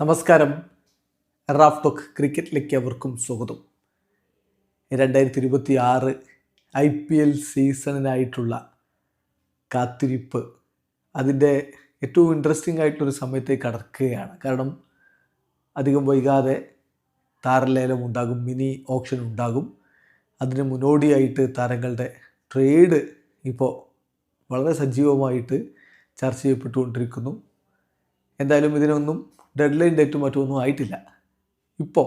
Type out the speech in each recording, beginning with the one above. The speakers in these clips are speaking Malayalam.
നമസ്കാരം. റാഫ് ടോക്ക് ക്രിക്കറ്റിലേക്ക് അവർക്കും സ്വാഗതം. 2026 IPL സീസണിനായിട്ടുള്ള കാത്തിരിപ്പ് അതിൻ്റെ ഏറ്റവും ഇൻട്രസ്റ്റിംഗ് ആയിട്ടുള്ളൊരു സമയത്തേക്ക് കടക്കുകയാണ്. കാരണം അധികം വൈകാതെ താരലേലം ഉണ്ടാകും, മിനി ഓപ്ഷൻ ഉണ്ടാകും. അതിന് മുന്നോടിയായിട്ട് താരങ്ങളുടെ ട്രേഡ് ഇപ്പോൾ വളരെ സജീവമായിട്ട് ചർച്ച ചെയ്യപ്പെട്ടുകൊണ്ടിരിക്കുന്നു. എന്തായാലും ഇതിനൊന്നും ഡെഡ് ലൈൻ ഡേറ്റും മറ്റൊന്നും ആയിട്ടില്ല. ഇപ്പോൾ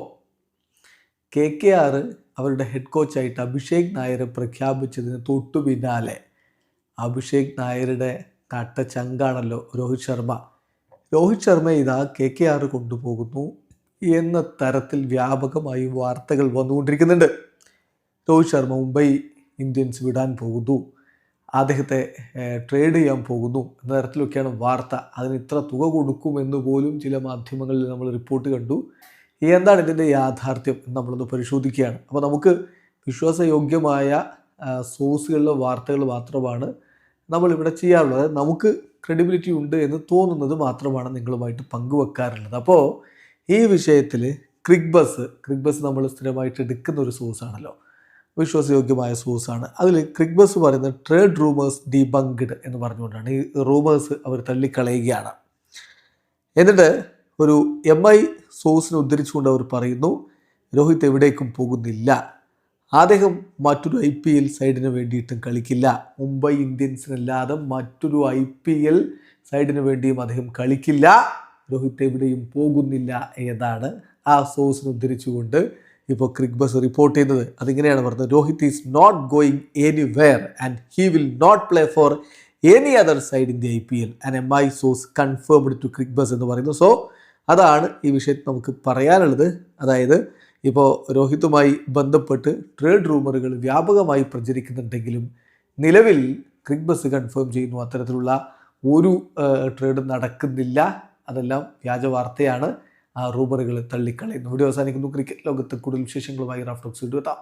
KKR അവരുടെ ഹെഡ് കോച്ചായിട്ട് അഭിഷേക് നായരെ പ്രഖ്യാപിച്ചതിന് തൊട്ടു പിന്നാലെ അഭിഷേക് നായരുടെ കട്ട ചങ്കാണല്ലോ രോഹിത് ശർമ്മ. രോഹിത് ശർമ്മ ഇതാ KKR കൊണ്ടുപോകുന്നു എന്ന തരത്തിൽ വ്യാപകമായി വാർത്തകൾ വന്നുകൊണ്ടിരിക്കുന്നുണ്ട്. രോഹിത് ശർമ്മ മുംബൈ ഇന്ത്യൻസ് വിടാൻ പോകുന്നു, അദ്ദേഹത്തെ ട്രേഡ് ചെയ്യാൻ പോകുന്നു എന്ന തരത്തിലൊക്കെയാണ് വാർത്ത. അതിന് ഇത്ര തുക കൊടുക്കുമെന്ന് പോലും ചില മാധ്യമങ്ങളിൽ നമ്മൾ റിപ്പോർട്ട് കണ്ടു. എന്താണ് ഇതിൻ്റെ യാഥാർത്ഥ്യം എന്ന് നമ്മളൊന്ന് പരിശോധിക്കുകയാണ്. അപ്പോൾ നമുക്ക് വിശ്വാസയോഗ്യമായ സോഴ്സുകളിലെ വാർത്തകൾ മാത്രമാണ് നമ്മളിവിടെ ചെയ്യാറുള്ളത്. നമുക്ക് ക്രെഡിബിലിറ്റി ഉണ്ട് എന്ന് തോന്നുന്നത് മാത്രമാണ് നിങ്ങളുമായിട്ട് പങ്കുവെക്കാറുള്ളത്. അപ്പോൾ ഈ വിഷയത്തിൽ ക്രിക്ബസ് നമ്മൾ സ്ഥിരമായിട്ട് എടുക്കുന്ന ഒരു സോഴ്സാണല്ലോ, വിശ്വാസയോഗ്യമായ സോഴ്സാണ്. അതിൽ ക്രിക്ബസ് പറയുന്നത് ട്രേഡ് റൂമേഴ്സ് ഡീബങ്ക്ഡ് എന്ന് പറഞ്ഞുകൊണ്ടാണ്. ഈ റൂമേഴ്സ് അവർ തള്ളിക്കളയുകയാണ്. എന്നിട്ട് ഒരു MI സോഴ്സിനെ ഉദ്ധരിച്ചുകൊണ്ട് അവർ പറയുന്നു, രോഹിത് എവിടേക്കും പോകുന്നില്ല, അദ്ദേഹം മറ്റൊരു IPL സൈഡിന് വേണ്ടിയിട്ടും കളിക്കില്ല, മുംബൈ ഇന്ത്യൻസിനല്ലാതെ മറ്റൊരു IPL സൈഡിന് വേണ്ടിയും അദ്ദേഹം കളിക്കില്ല, രോഹിത് എവിടെയും പോകുന്നില്ല എന്നാണ് ആ സോഴ്സിനെ ഉദ്ധരിച്ചുകൊണ്ട് ഇപ്പോൾ ക്രിക്ബസ് റിപ്പോർട്ട് ചെയ്യുന്നത്. അതിങ്ങനെയാണ് പറഞ്ഞത്, Rohit is not going anywhere and he will not play for any other side in the IPL and MI source confirmed to Cricbuzz എന്ന് പറയുന്നു. സോ അതാണ് ഈ വിഷയത്തിൽ നമുക്ക് പറയാനുള്ളത്. അതായത് ഇപ്പോൾ രോഹിത്തുമായി ബന്ധപ്പെട്ട് ട്രേഡ് റൂമറുകൾ വ്യാപകമായി പ്രചരിക്കുന്നുണ്ടെങ്കിലും നിലവിൽ ക്രിക്ബസ് കൺഫേം ചെയ്യുന്നു അത്തരത്തിലുള്ള ഒരു ട്രേഡ് നടക്കുന്നില്ല, അതെല്ലാം വ്യാജ വാർത്തയാണ്. ആ റൂമറുകൾ തള്ളിക്കളയുന്നു. വീഡിയോ അവസാനിക്കുന്നു. ക്രിക്കറ്റ് ലോകത്ത് കൂടുതൽ വിശേഷങ്ങളുമായി റാഫ് ടോക്സ് വീണ്ടും എത്താം.